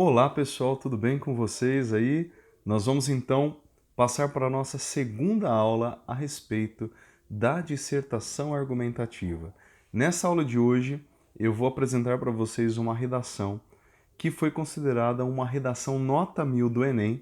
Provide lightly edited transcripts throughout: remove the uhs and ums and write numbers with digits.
Olá pessoal, tudo bem com vocês aí? Nós vamos então passar para a nossa segunda aula a respeito da dissertação argumentativa. Nessa aula de hoje, eu vou apresentar para vocês uma redação que foi considerada uma redação nota 1000 do Enem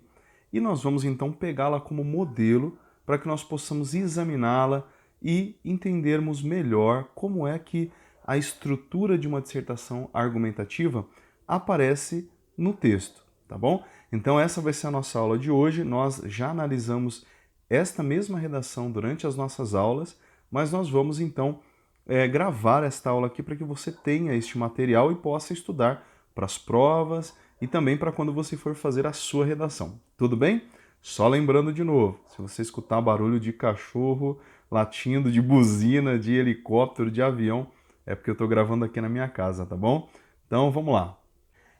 e nós vamos então pegá-la como modelo para que nós possamos examiná-la e entendermos melhor como é que a estrutura de uma dissertação argumentativa aparece no texto, tá bom? Então essa vai ser a nossa aula de hoje. Nós já analisamos esta mesma redação durante as nossas aulas, mas nós vamos então gravar esta aula aqui para que você tenha este material e possa estudar para as provas e também para quando você for fazer a sua redação. Tudo bem? Só lembrando de novo, se você escutar barulho de cachorro latindo, de buzina, de helicóptero, de avião, é porque eu estou gravando aqui na minha casa, tá bom? Então vamos lá.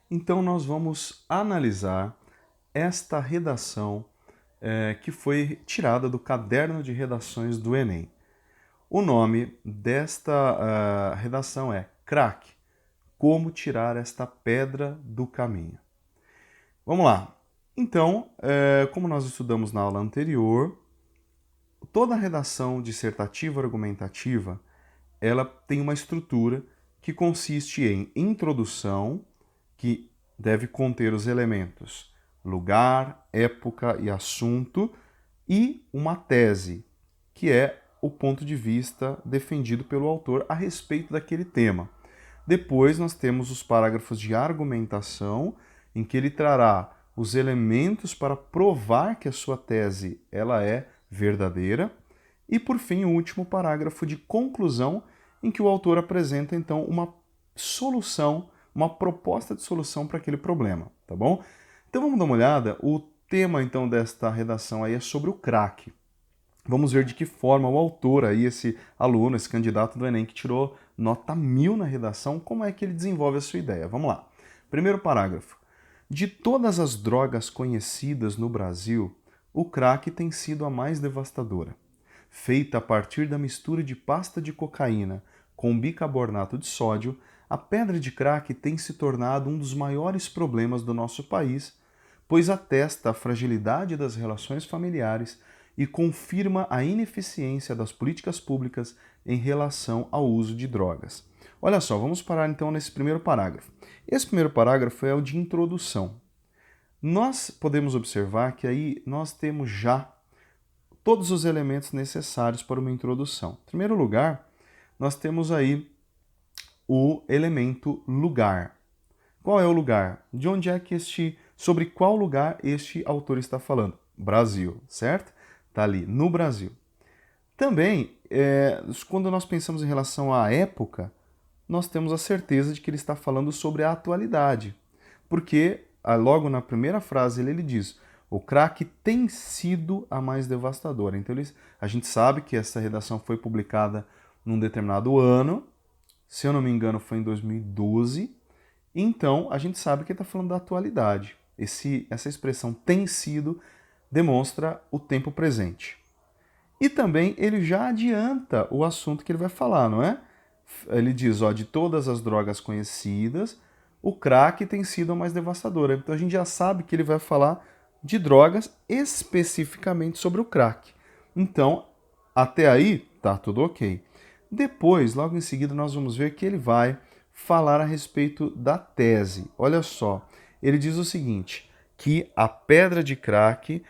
Então nós vamos analisar esta redação que foi tirada do caderno de redações do Enem. O nome desta redação é Crack, como tirar esta pedra do caminho. Vamos lá. Então, como nós estudamos na aula anterior, toda redação dissertativa argumentativa, ela tem uma estrutura que consiste em introdução, que deve conter os elementos lugar, época e assunto, e uma tese, que é o ponto de vista defendido pelo autor a respeito daquele tema. Depois nós temos os parágrafos de argumentação, em que ele trará os elementos para provar que a sua tese ela é verdadeira, e por fim o último parágrafo de conclusão, em que o autor apresenta então uma solução, uma proposta de solução para aquele problema, tá bom? Então vamos dar uma olhada. O tema então desta redação aí é sobre o crack. Vamos ver de que forma o autor aí, esse aluno, esse candidato do Enem que tirou nota 1000 na redação, como é que ele desenvolve a sua ideia. Vamos lá. Primeiro parágrafo. De todas as drogas conhecidas no Brasil, o crack tem sido a mais devastadora. Feita a partir da mistura de pasta de cocaína com bicarbonato de sódio, a pedra de crack tem se tornado um dos maiores problemas do nosso país, pois atesta a fragilidade das relações familiares e confirma a ineficiência das políticas públicas em relação ao uso de drogas. Olha só, vamos parar então nesse primeiro parágrafo. Esse primeiro parágrafo é o de introdução. Nós podemos observar que aí nós temos já todos os elementos necessários para uma introdução. Em primeiro lugar, nós temos aí o elemento lugar. Qual é o lugar? De onde é que sobre qual lugar este autor está falando? Brasil, certo? Está ali, no Brasil. Também, quando nós pensamos em relação à época, nós temos a certeza de que ele está falando sobre a atualidade. Porque, logo na primeira frase, ele diz: o crack tem sido a mais devastadora. Então, a gente sabe que essa redação foi publicada num determinado ano, se eu não me engano, foi em 2012. Então, a gente sabe que ele está falando da atualidade. Essa expressão tem sido demonstra o tempo presente. E também ele já adianta o assunto que ele vai falar, não é? Ele diz, ó, de todas as drogas conhecidas, o crack tem sido a mais devastadora. Então a gente já sabe que ele vai falar de drogas especificamente sobre o crack. Então, até aí, tá tudo ok. Depois, logo em seguida, nós vamos ver que ele vai falar a respeito da tese. Olha só, ele diz o seguinte, que a pedra de crack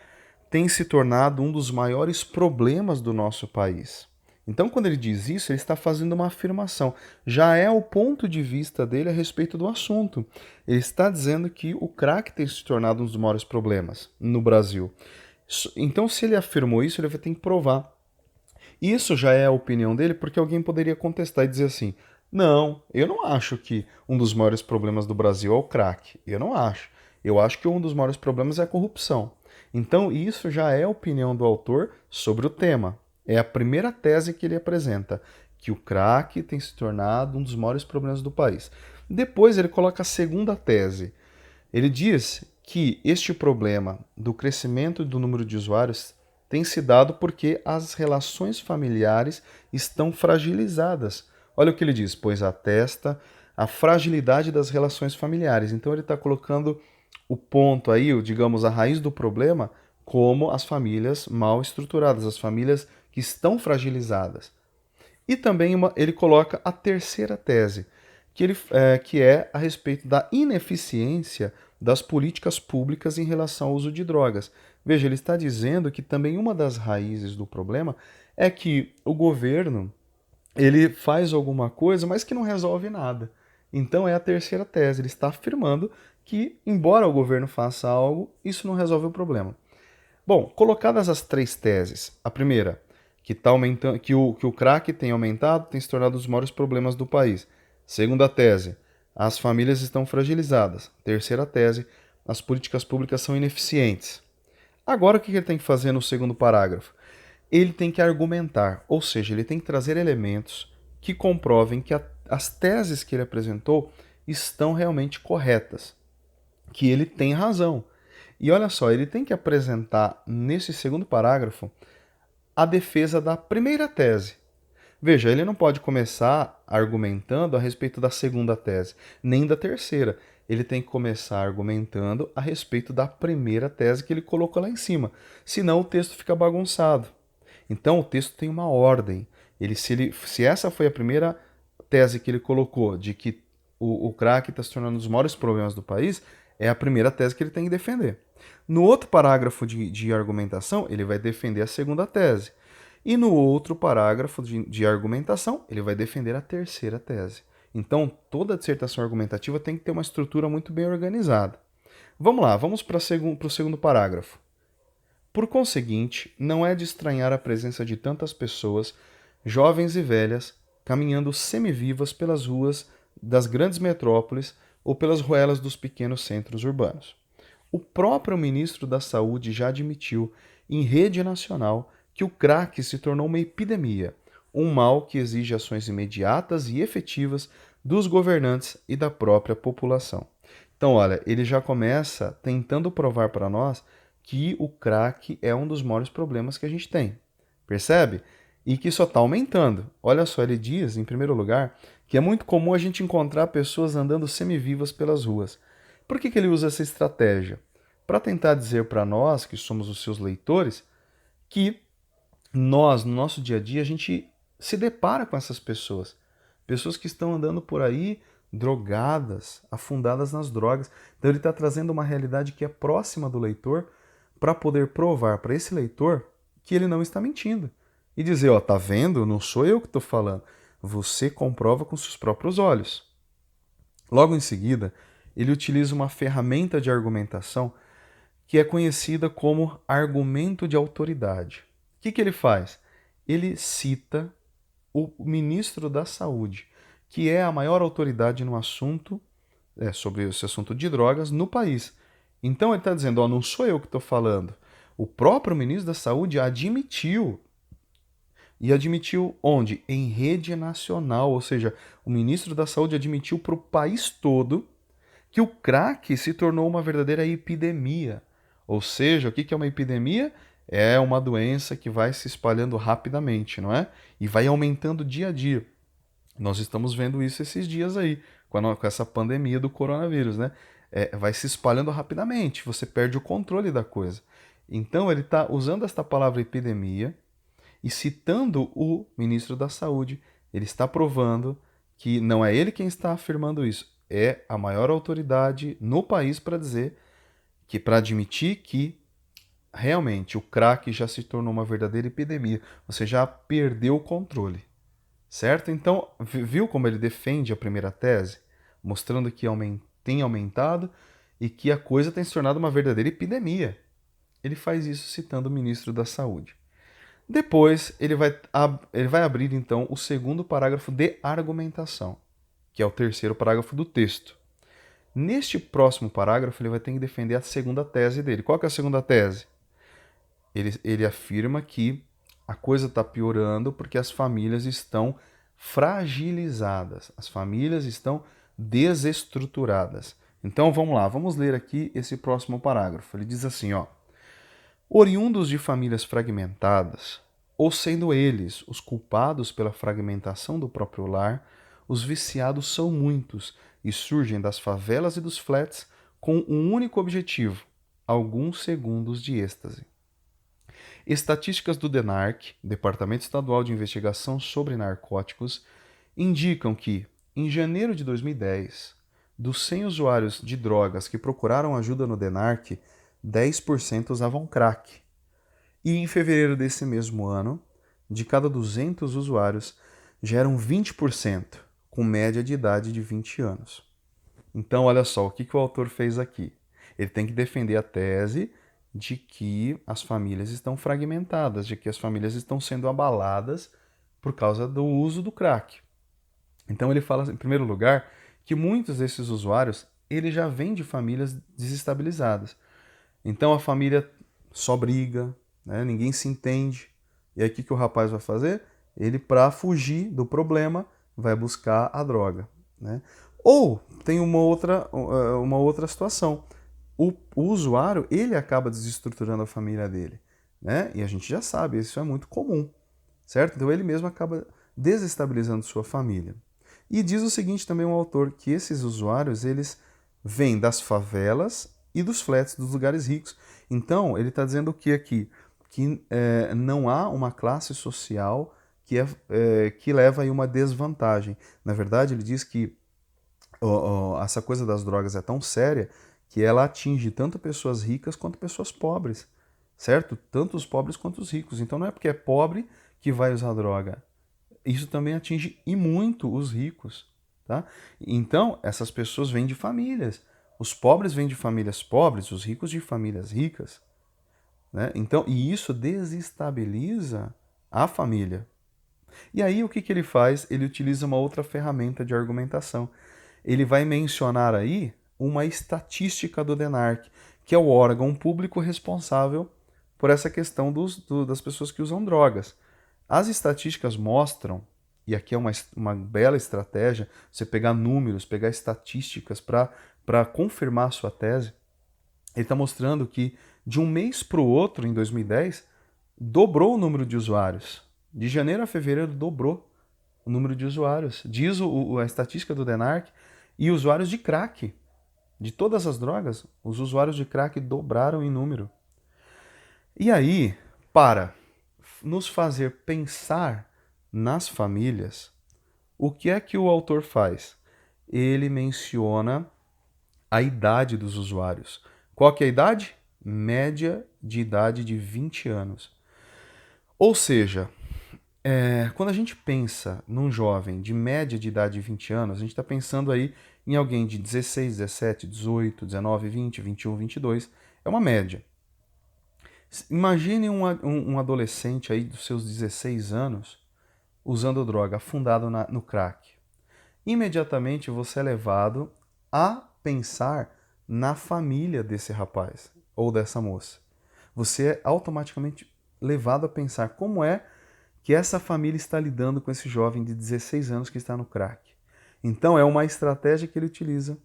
tem se tornado um dos maiores problemas do nosso país. Então, quando ele diz isso, ele está fazendo uma afirmação. Já é o ponto de vista dele a respeito do assunto. Ele está dizendo que o crack tem se tornado um dos maiores problemas no Brasil. Então, se ele afirmou isso, ele vai ter que provar. Isso já é a opinião dele, porque alguém poderia contestar e dizer assim: não, eu não acho que um dos maiores problemas do Brasil é o crack. Eu não acho. Eu acho que um dos maiores problemas é a corrupção. Então, isso já é a opinião do autor sobre o tema. É a primeira tese que ele apresenta, que o crack tem se tornado um dos maiores problemas do país. Depois ele coloca a segunda tese. Ele diz que este problema do crescimento do número de usuários tem se dado porque as relações familiares estão fragilizadas. Olha o que ele diz, pois atesta a fragilidade das relações familiares. Então ele está colocando o ponto aí, digamos, a raiz do problema, como as famílias mal estruturadas, as famílias que estão fragilizadas. E também ele coloca a terceira tese, que é a respeito da ineficiência das políticas públicas em relação ao uso de drogas. Veja, ele está dizendo que também uma das raízes do problema é que o governo ele faz alguma coisa, mas que não resolve nada. Então é a terceira tese. Ele está afirmando que, embora o governo faça algo, isso não resolve o problema. Bom, colocadas as três teses, a primeira, que, tá aumentando, que o crack tem aumentado, tem se tornado um dos maiores problemas do país. Segunda tese, as famílias estão fragilizadas. Terceira tese, as políticas públicas são ineficientes. Agora o que ele tem que fazer no segundo parágrafo? Ele tem que argumentar, ou seja, ele tem que trazer elementos que comprovem que as teses que ele apresentou estão realmente corretas, que ele tem razão. E olha só, ele tem que apresentar nesse segundo parágrafo a defesa da primeira tese. Veja, ele não pode começar argumentando a respeito da segunda tese, nem da terceira. Ele tem que começar argumentando a respeito da primeira tese que ele colocou lá em cima. Senão o texto fica bagunçado. Então o texto tem uma ordem. Se essa foi a primeira tese que ele colocou, de que o crack está se tornando um dos maiores problemas do país, é a primeira tese que ele tem que defender. No outro parágrafo de argumentação, ele vai defender a segunda tese. E no outro parágrafo de argumentação, ele vai defender a terceira tese. Então, toda dissertação argumentativa tem que ter uma estrutura muito bem organizada. Vamos lá, vamos para o segundo parágrafo. Por conseguinte, não é de estranhar a presença de tantas pessoas, jovens e velhas, caminhando semivivas pelas ruas das grandes metrópoles ou pelas ruelas dos pequenos centros urbanos. O próprio ministro da Saúde já admitiu, em rede nacional, que o crack se tornou uma epidemia, um mal que exige ações imediatas e efetivas dos governantes e da própria população. Então, olha, ele já começa tentando provar para nós que o crack é um dos maiores problemas que a gente tem. Percebe? E que só está aumentando. Olha só, ele diz, em primeiro lugar, que é muito comum a gente encontrar pessoas andando semivivas pelas ruas. Por que ele usa essa estratégia? Para tentar dizer para nós, que somos os seus leitores, que nós, no nosso dia a dia, a gente se depara com essas pessoas. Pessoas que estão andando por aí drogadas, afundadas nas drogas. Então ele está trazendo uma realidade que é próxima do leitor para poder provar para esse leitor que ele não está mentindo. E dizer, ó, tá vendo? Não sou eu que estou falando. Você comprova com seus próprios olhos. Logo em seguida, ele utiliza uma ferramenta de argumentação que é conhecida como argumento de autoridade. O que ele faz? Ele cita o ministro da Saúde, que é a maior autoridade no assunto, sobre esse assunto de drogas no país. Então ele está dizendo, ó, não sou eu que estou falando. O próprio ministro da Saúde admitiu. E admitiu onde? Em rede nacional, ou seja, o ministro da Saúde admitiu para o país todo que o crack se tornou uma verdadeira epidemia. Ou seja, o que é uma epidemia? É uma doença que vai se espalhando rapidamente, não é? E vai aumentando dia a dia. Nós estamos vendo isso esses dias aí, com essa pandemia do coronavírus, né? Vai se espalhando rapidamente, você perde o controle da coisa. Então ele está usando esta palavra epidemia e citando o ministro da Saúde, ele está provando que não é ele quem está afirmando isso, é a maior autoridade no país para dizer que, para admitir que realmente o crack já se tornou uma verdadeira epidemia, você já perdeu o controle, certo? Então, viu como ele defende a primeira tese, mostrando que tem aumentado e que a coisa tem se tornado uma verdadeira epidemia. Ele faz isso citando o ministro da Saúde. Depois, ele vai abrir, então, o segundo parágrafo de argumentação, que é o terceiro parágrafo do texto. Neste próximo parágrafo, ele vai ter que defender a segunda tese dele. Qual que é a segunda tese? Ele afirma que a coisa está piorando porque as famílias estão fragilizadas, as famílias estão desestruturadas. Então, vamos lá, vamos ler aqui esse próximo parágrafo. Ele diz assim, ó: oriundos de famílias fragmentadas, ou sendo eles os culpados pela fragmentação do próprio lar, os viciados são muitos e surgem das favelas e dos flats com um único objetivo: alguns segundos de êxtase. Estatísticas do DENARC, Departamento Estadual de Investigação sobre Narcóticos, indicam que, em janeiro de 2010, dos 100 usuários de drogas que procuraram ajuda no DENARC, 10% usavam crack. E em fevereiro desse mesmo ano, de cada 200 usuários, já eram 20%, com média de idade de 20 anos. Então, olha só, o que o autor fez aqui? Ele tem que defender a tese de que as famílias estão fragmentadas, de que as famílias estão sendo abaladas por causa do uso do crack. Então ele fala, em primeiro lugar, que muitos desses usuários ele já vêm de famílias desestabilizadas. Então a família só briga, né? Ninguém se entende. E aí o que o rapaz vai fazer? Ele, para fugir do problema, vai buscar a droga, né? Ou tem uma outra situação. O usuário, ele acaba desestruturando a família dele, né? E a gente já sabe, isso é muito comum, certo? Então ele mesmo acaba desestabilizando sua família. E diz o seguinte também o autor, que esses usuários, eles vêm das favelas e dos flats, dos lugares ricos. Então, ele está dizendo o que aqui? Que não há uma classe social que leva a uma desvantagem. Na verdade, ele diz que essa coisa das drogas é tão séria que ela atinge tanto pessoas ricas quanto pessoas pobres, certo? Tanto os pobres quanto os ricos. Então não é porque é pobre que vai usar droga. Isso também atinge e muito os ricos, tá? Então essas pessoas vêm de famílias. Os pobres vêm de famílias pobres, os ricos de famílias ricas, né? Então, e isso desestabiliza a família. E aí o que ele faz? Ele utiliza uma outra ferramenta de argumentação. Ele vai mencionar aí uma estatística do DENARC, que é o órgão público responsável por essa questão das pessoas que usam drogas. As estatísticas mostram, e aqui é uma bela estratégia, você pegar números, pegar estatísticas para confirmar a sua tese. Ele está mostrando que de um mês para o outro, em 2010, dobrou o número de usuários. De janeiro a fevereiro dobrou o número de usuários. Diz a estatística do DENARC. E usuários de crack, de todas as drogas, os usuários de crack dobraram em número. E aí, para nos fazer pensar nas famílias, o que é que o autor faz? Ele menciona a idade dos usuários. Qual que é a idade? Média de idade de 20 anos. Ou seja, quando a gente pensa num jovem de média de idade de 20 anos, a gente está pensando aí em alguém de 16, 17, 18, 19, 20, 21, 22. É uma média. Imagine um adolescente aí dos seus 16 anos usando droga, afundado no crack. Imediatamente você é levado a pensar na família desse rapaz ou dessa moça. Você é automaticamente levado a pensar como é que essa família está lidando com esse jovem de 16 anos que está no crack. Então é uma estratégia que ele utiliza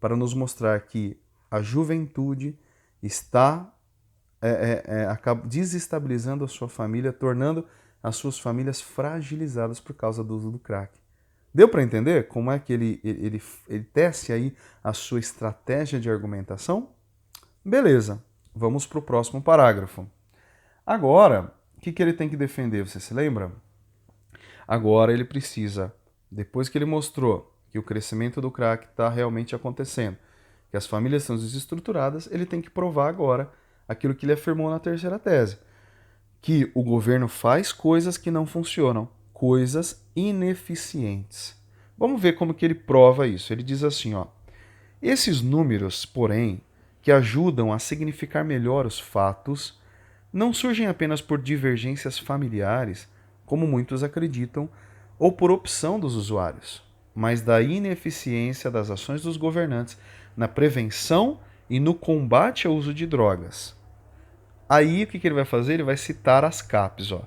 para nos mostrar que a juventude está desestabilizando a sua família, tornando as suas famílias fragilizadas por causa do uso do crack. Deu para entender como é que ele tece aí a sua estratégia de argumentação? Beleza, vamos para o próximo parágrafo. Agora, o que ele tem que defender, você se lembra? Agora ele precisa, depois que ele mostrou que o crescimento do crack está realmente acontecendo, que as famílias são desestruturadas, ele tem que provar agora aquilo que ele afirmou na terceira tese, que o governo faz coisas que não funcionam, coisas ineficientes. Vamos ver como que ele prova isso. Ele diz assim, ó: esses números, porém, que ajudam a significar melhor os fatos, não surgem apenas por divergências familiares, como muitos acreditam, ou por opção dos usuários, mas da ineficiência das ações dos governantes na prevenção e no combate ao uso de drogas. Aí o que ele vai fazer? Ele vai citar as CAPs. Ó.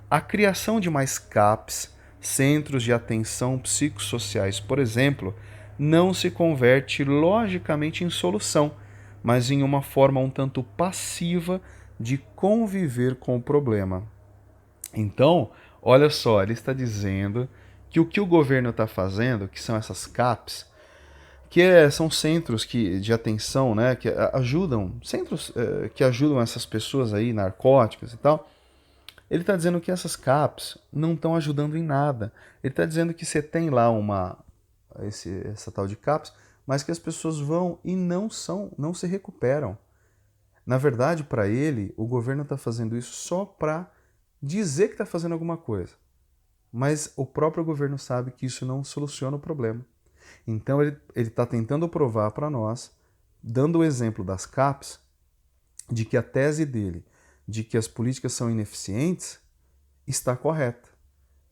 A criação de mais CAPs, centros de atenção psicossociais, por exemplo, não se converte logicamente em solução, mas em uma forma um tanto passiva de conviver com o problema. Então, olha só, ele está dizendo que o governo está fazendo, que são essas CAPs, são centros de atenção, né, que ajudam, centros que ajudam essas pessoas aí, narcóticas e tal. Ele está dizendo que essas CAPs não estão ajudando em nada. Ele está dizendo que você tem lá essa tal de CAPs, mas que as pessoas vão e não se recuperam. Na verdade, para ele, o governo está fazendo isso só para dizer que está fazendo alguma coisa. Mas o próprio governo sabe que isso não soluciona o problema. Então ele está tentando provar para nós, dando o exemplo das CAPs, de que a tese dele, de que as políticas são ineficientes, está correta.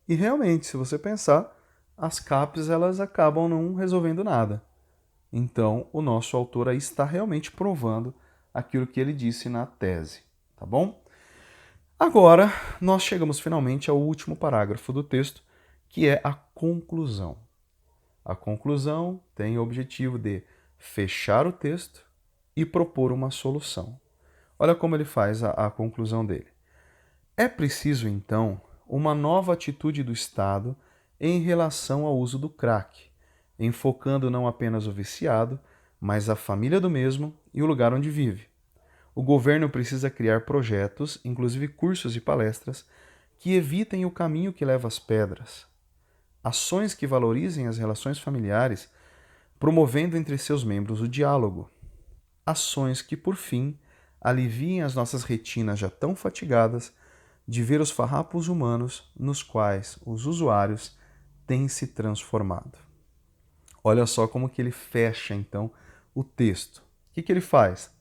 E realmente, se você pensar, as CAPs elas acabam não resolvendo nada. Então o nosso autor aí está realmente provando aquilo que ele disse na tese, tá bom? Agora, nós chegamos finalmente ao último parágrafo do texto, que é a conclusão. A conclusão tem o objetivo de fechar o texto e propor uma solução. Olha como ele faz a conclusão dele. É preciso, então, uma nova atitude do Estado em relação ao uso do crack, enfocando não apenas o viciado, mas a família do mesmo e o lugar onde vive. O governo precisa criar projetos, inclusive cursos e palestras, que evitem o caminho que leva às pedras. Ações que valorizem as relações familiares, promovendo entre seus membros o diálogo. Ações que, por fim, aliviem as nossas retinas já tão fatigadas de ver os farrapos humanos nos quais os usuários têm se transformado. Olha só como que ele fecha, então, o texto. O que ele faz?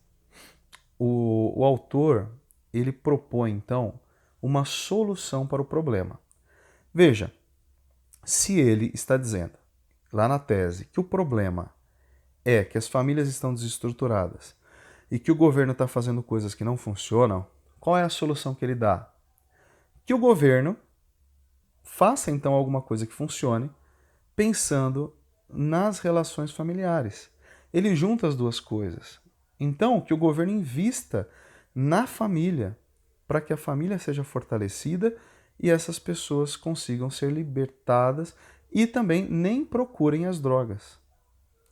O autor, ele propõe, então, uma solução para o problema. Veja, se ele está dizendo, lá na tese, que o problema é que as famílias estão desestruturadas e que o governo está fazendo coisas que não funcionam, qual é a solução que ele dá? Que o governo faça, então, alguma coisa que funcione, pensando nas relações familiares. Ele junta as duas coisas. Então, que o governo invista na família, para que a família seja fortalecida e essas pessoas consigam ser libertadas e também nem procurem as drogas.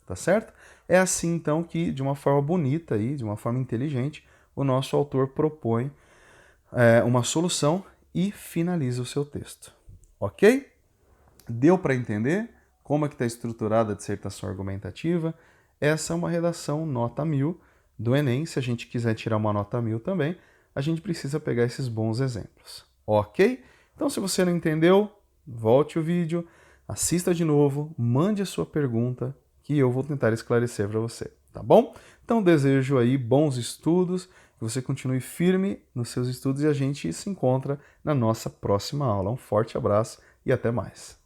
Tá certo? É assim, então, que, de uma forma bonita, de uma forma inteligente, o nosso autor propõe uma solução e finaliza o seu texto. Ok? Deu para entender como é que está estruturada a dissertação argumentativa? Essa é uma redação nota 1000 do Enem. Se a gente quiser tirar uma nota 1000 também, a gente precisa pegar esses bons exemplos. Ok? Então, se você não entendeu, volte o vídeo, assista de novo, mande a sua pergunta que eu vou tentar esclarecer para você, tá bom? Então, desejo aí bons estudos, que você continue firme nos seus estudos e a gente se encontra na nossa próxima aula. Um forte abraço e até mais.